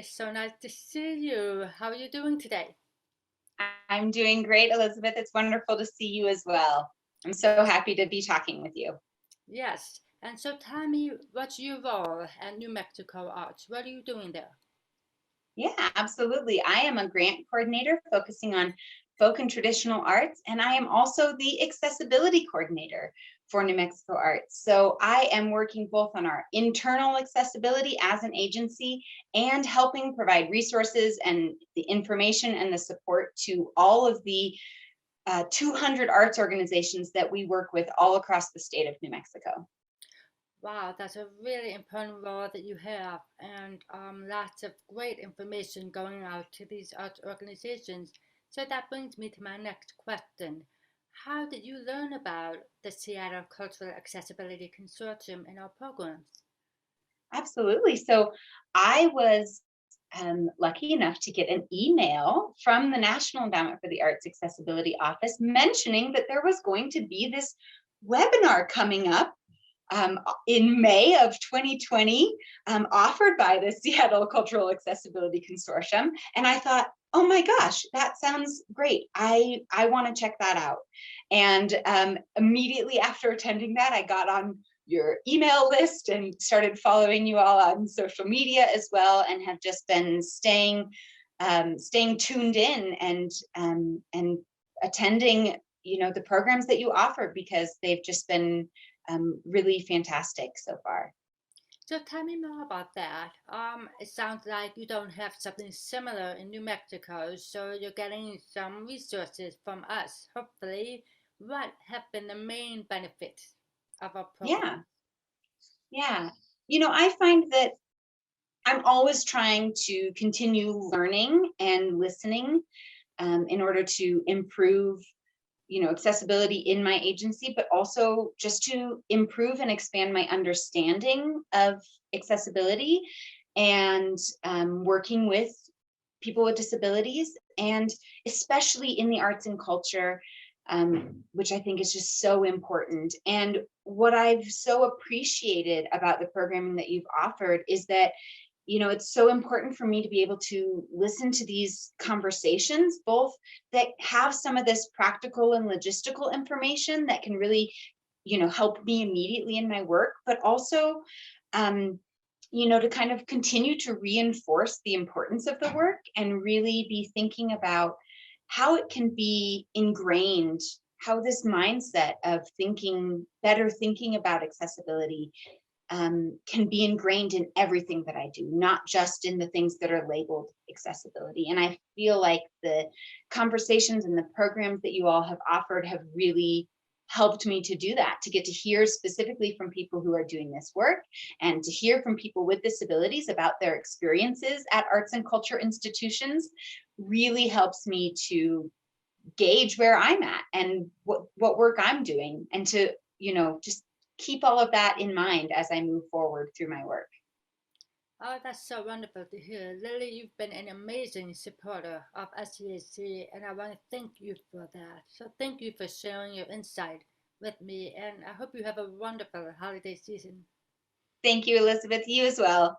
it's so nice to see you. How are you doing today? I'm doing great, Elizabeth. It's wonderful to see you as well. I'm so happy to be talking with you. Yes. And so tell me, what's your role at New Mexico Arts? What are you doing there? Yeah, absolutely. I am a grant coordinator focusing on folk and traditional arts, and I am also the accessibility coordinator for New Mexico Arts. So I am working both on our internal accessibility as an agency and helping provide resources and the information and the support to all of the 200 arts organizations that we work with all across the state of New Mexico. Wow, that's a really important role that you have, and lots of great information going out to these arts organizations. So that brings me to my next question. How did you learn about the Seattle Cultural Accessibility Consortium in our programs? Absolutely. So I was lucky enough to get an email from the National Endowment for the Arts Accessibility Office mentioning that there was going to be this webinar coming up in May of 2020, offered by the Seattle Cultural Accessibility Consortium. And I thought, oh my gosh, that sounds great. I want to check that out. And immediately after attending that, I got on your email list and started following you all on social media as well, and have just been staying tuned in and attending the programs that you offer, because they've just been really fantastic so far. So tell me more about that. It sounds like you don't have something similar in New Mexico, so you're getting some resources from us. Hopefully, what have been the main benefits of our program? Yeah, yeah. I find that I'm always trying to continue learning and listening in order to improve accessibility in my agency, but also just to improve and expand my understanding of accessibility, and working with people with disabilities, and especially in the arts and culture, which I think is just so important. And what I've so appreciated about the programming that you've offered is that it's so important for me to be able to listen to these conversations, both that have some of this practical and logistical information that can really, help me immediately in my work, but also, um, to kind of continue to reinforce the importance of the work and really be thinking about how it can be ingrained, how this mindset of thinking about accessibility can be ingrained in everything that I do, not just in the things that are labeled accessibility. And I feel like the conversations and the programs that you all have offered have really helped me to do that, to get to hear specifically from people who are doing this work, and to hear from people with disabilities about their experiences at arts and culture institutions really helps me to gauge where I'm at and what work I'm doing, and to just keep all of that in mind as I move forward through my work. Oh, that's so wonderful to hear. Lily, you've been an amazing supporter of SCAC, and I want to thank you for that. So, thank you for sharing your insight with me, and I hope you have a wonderful holiday season. Thank you, Elizabeth. You as well.